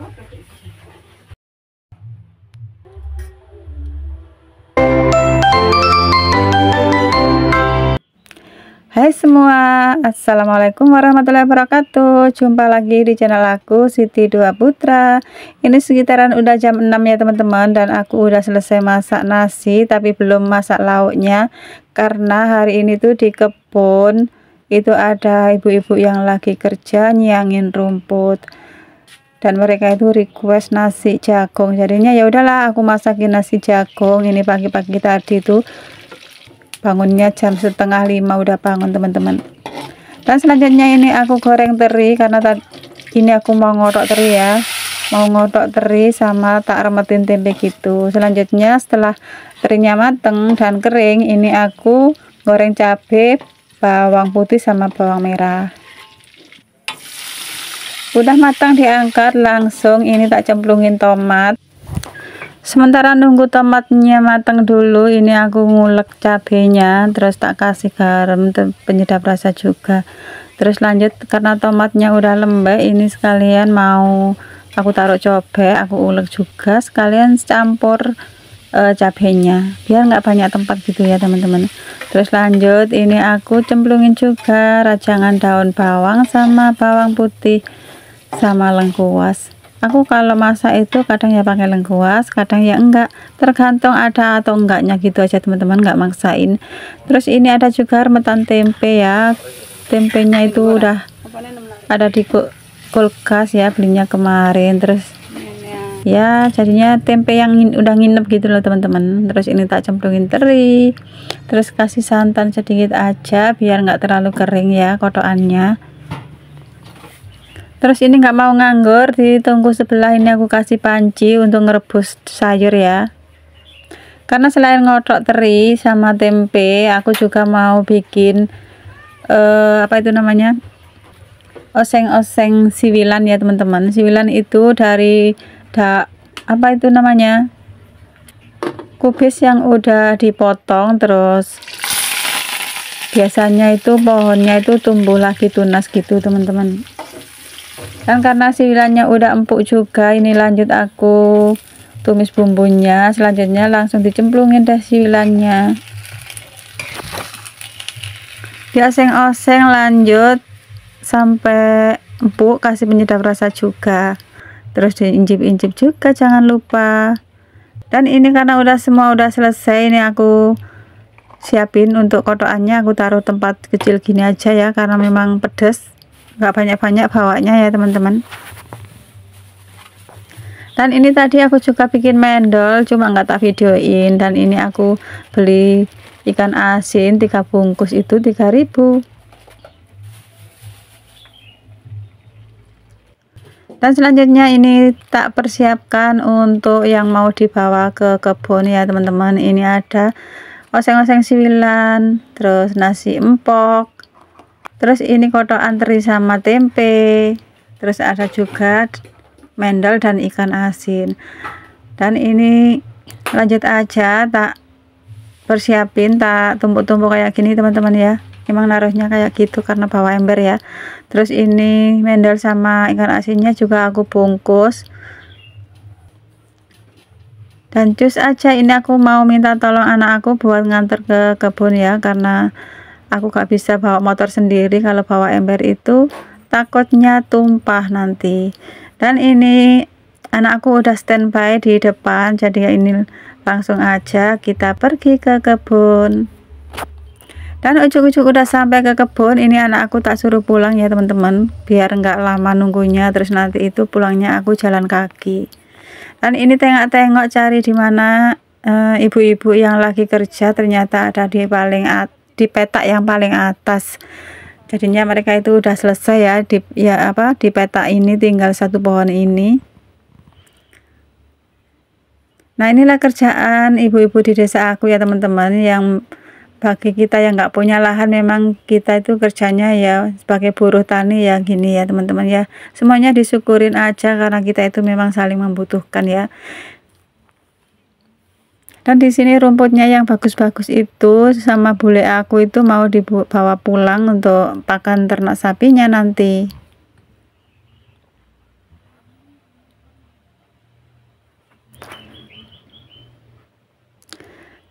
Hai semua, assalamualaikum warahmatullahi wabarakatuh. Jumpa lagi di channel aku, Siti Dua Putra. Ini sekitaran udah jam 6 ya teman-teman, dan aku udah selesai masak nasi tapi belum masak lauknya, karena hari ini tuh di kebun itu ada ibu-ibu yang lagi kerja nyiangin rumput, dan mereka itu request nasi jagung. Jadinya ya udahlah aku masakin nasi jagung. Ini pagi-pagi tadi tuh bangunnya jam setengah 5 udah bangun teman-teman. Dan selanjutnya ini aku goreng teri, karena ini aku mau ngotok teri ya, mau ngotok teri sama tak remetin tempe gitu. Selanjutnya setelah terinya mateng dan kering, ini aku goreng cabai, bawang putih sama bawang merah. Udah matang diangkat, langsung ini tak cemplungin tomat. Sementara nunggu tomatnya matang dulu, ini aku ngulek cabenya, terus tak kasih garam penyedap rasa juga. Terus lanjut, karena tomatnya udah lembek, ini sekalian mau aku taruh cobek, aku ulek juga sekalian campur cabenya, biar nggak banyak tempat gitu ya teman-teman. Terus lanjut, ini aku cemplungin juga rajangan daun bawang sama bawang putih sama lengkuas. Aku kalau masak itu kadang ya pakai lengkuas, kadang ya enggak, tergantung ada atau enggaknya gitu aja teman-teman, enggak maksain. Terus ini ada juga remetan tempe ya, tempenya itu udah ada di kulkas ya, belinya kemarin. Terus ya jadinya tempe yang udah nginep gitu loh teman-teman. Terus ini tak cemplungin teri, terus kasih santan sedikit aja biar enggak terlalu kering ya kotokannya. Terus ini nggak mau nganggur, di tungku sebelah ini aku kasih panci untuk ngerebus sayur ya. Karena selain ngotok teri sama tempe, aku juga mau bikin apa itu namanya, oseng-oseng siwilan ya teman-teman. Siwilan itu dari apa itu namanya, kubis yang udah dipotong, terus biasanya itu pohonnya itu tumbuh lagi tunas gitu teman-teman. Dan karena siwilannya udah empuk juga, ini lanjut aku tumis bumbunya. Selanjutnya langsung dicemplungin deh siwilannya, dioseng-oseng lanjut sampai empuk, kasih penyedap rasa juga. Terus diincip-incip juga jangan lupa. Dan ini karena udah semua udah selesai, ini aku siapin untuk kotokannya, aku taruh tempat kecil gini aja ya, karena memang pedes, nggak banyak-banyak bawanya ya teman-teman. Dan ini tadi aku juga bikin mendol, cuma nggak tak videoin. Dan ini aku beli ikan asin 3 bungkus itu 3.000. Dan selanjutnya ini tak persiapkan untuk yang mau dibawa ke kebun ya teman-teman. Ini ada oseng-oseng siwilan, terus nasi empok, terus ini kotokan teri sama tempe, terus ada juga mendol dan ikan asin. Dan ini lanjut aja tak persiapin, tak tumpuk-tumpuk kayak gini teman-teman ya. Emang naruhnya kayak gitu karena bawa ember ya. Terus ini mendol sama ikan asinnya juga aku bungkus. Dan cus aja, ini aku mau minta tolong anak aku buat nganter ke kebun ya, karena aku gak bisa bawa motor sendiri. Kalau bawa ember itu takutnya tumpah nanti. Dan ini anakku udah standby di depan, jadi ya ini langsung aja kita pergi ke kebun. Dan ujuk-ujuk udah sampai ke kebun, ini anakku tak suruh pulang ya teman-teman, biar nggak lama nunggunya. Terus nanti itu pulangnya aku jalan kaki. Dan ini tengok-tengok cari di mana ibu-ibu yang lagi kerja, ternyata ada di di petak yang paling atas. Jadinya mereka itu udah selesai ya, di petak ini tinggal satu pohon ini. Nah inilah kerjaan ibu-ibu di desa aku ya teman-teman. Yang bagi kita yang nggak punya lahan, memang kita itu kerjanya ya sebagai buruh tani ya gini ya teman-teman ya. Semuanya disyukurin aja, karena kita itu memang saling membutuhkan ya. Dan di sini rumputnya yang bagus-bagus itu sama bule aku itu mau dibawa pulang untuk pakan ternak sapinya nanti.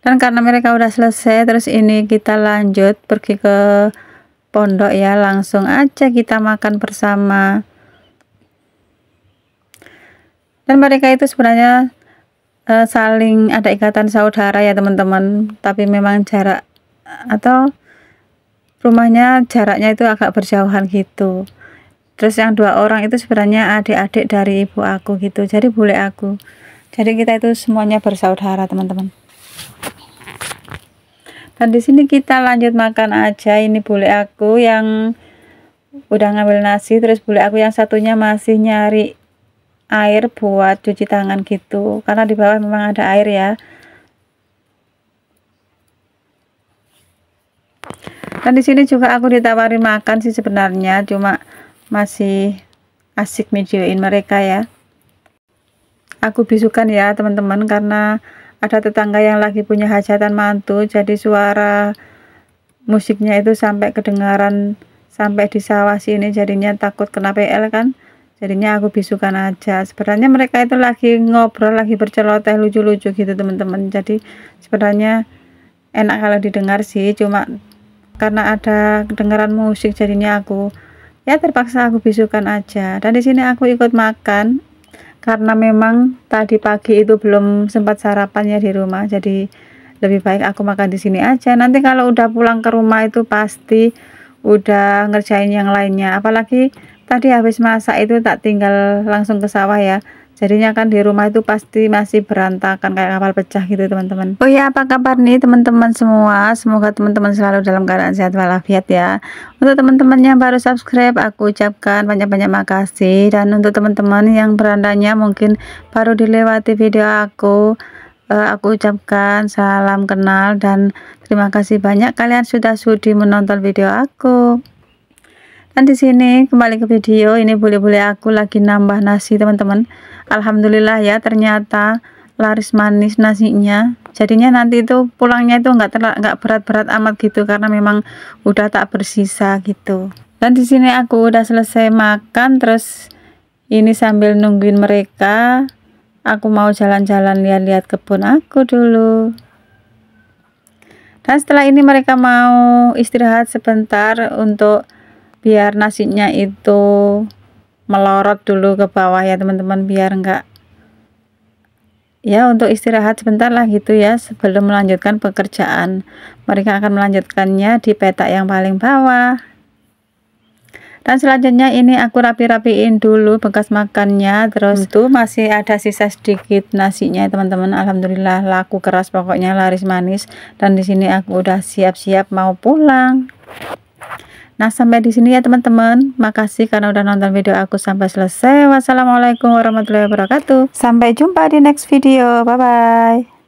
Dan karena mereka udah selesai, terus ini kita lanjut pergi ke pondok ya, langsung aja kita makan bersama. Dan mereka itu sebenarnya saling ada ikatan saudara ya teman-teman, tapi memang jarak atau rumahnya jaraknya itu agak berjauhan gitu. Terus yang 2 orang itu sebenarnya adik-adik dari ibu aku gitu, jadi bule aku. Jadi kita itu semuanya bersaudara teman-teman. Dan di sini kita lanjut makan aja. Ini bule aku yang udah ngambil nasi, terus bule aku yang satunya masih nyari air buat cuci tangan gitu, karena di bawah memang ada air ya. Dan di sini juga aku ditawarin makan sih sebenarnya, cuma masih asik videoin mereka ya. Aku bisukan ya teman-teman, karena ada tetangga yang lagi punya hajatan mantu, jadi suara musiknya itu sampai kedengaran sampai di sawah sini, jadinya takut kena PL kan, jadinya aku bisukan aja. Sebenarnya mereka itu lagi ngobrol, lagi berceloteh lucu-lucu gitu teman-teman, jadi sebenarnya enak kalau didengar sih, cuma karena ada kedengaran musik jadinya aku ya terpaksa aku bisukan aja. Dan di sini aku ikut makan karena memang tadi pagi itu belum sempat sarapan ya di rumah, jadi lebih baik aku makan di sini aja. Nanti kalau udah pulang ke rumah itu pasti udah ngerjain yang lainnya, apalagi tadi habis masak itu tak tinggal langsung ke sawah ya, jadinya kan di rumah itu pasti masih berantakan kayak kapal pecah gitu teman-teman. Oh ya, apa kabar nih teman-teman semua, semoga teman-teman selalu dalam keadaan sehat walafiat ya. Untuk teman-teman yang baru subscribe, aku ucapkan banyak-banyak makasih. Dan untuk teman-teman yang berandanya mungkin baru dilewati video aku ucapkan salam kenal dan terima kasih banyak kalian sudah sudi menonton video aku. Dan di sini kembali ke video, ini bule-bule aku lagi nambah nasi teman-teman. Alhamdulillah ya, ternyata laris manis nasinya. Jadinya nanti itu pulangnya itu nggak berat-berat amat gitu, karena memang udah tak bersisa gitu. Dan di sini aku udah selesai makan, terus ini sambil nungguin mereka, aku mau jalan-jalan lihat-lihat kebun aku dulu. Dan setelah ini mereka mau istirahat sebentar untuk biar nasinya itu melorot dulu ke bawah ya teman-teman, biar enggak ya, untuk istirahat sebentar lah gitu ya sebelum melanjutkan pekerjaan. Mereka akan melanjutkannya di petak yang paling bawah. Dan selanjutnya ini aku rapi-rapiin dulu bekas makannya, terus tuh masih ada sisa sedikit nasinya teman-teman. Alhamdulillah laku keras, pokoknya laris manis. Dan di sini aku udah siap-siap mau pulang. Nah, sampai di sini ya teman-teman. Makasih karena udah nonton video aku sampai selesai. Wassalamualaikum warahmatullahi wabarakatuh. Sampai jumpa di next video. Bye bye.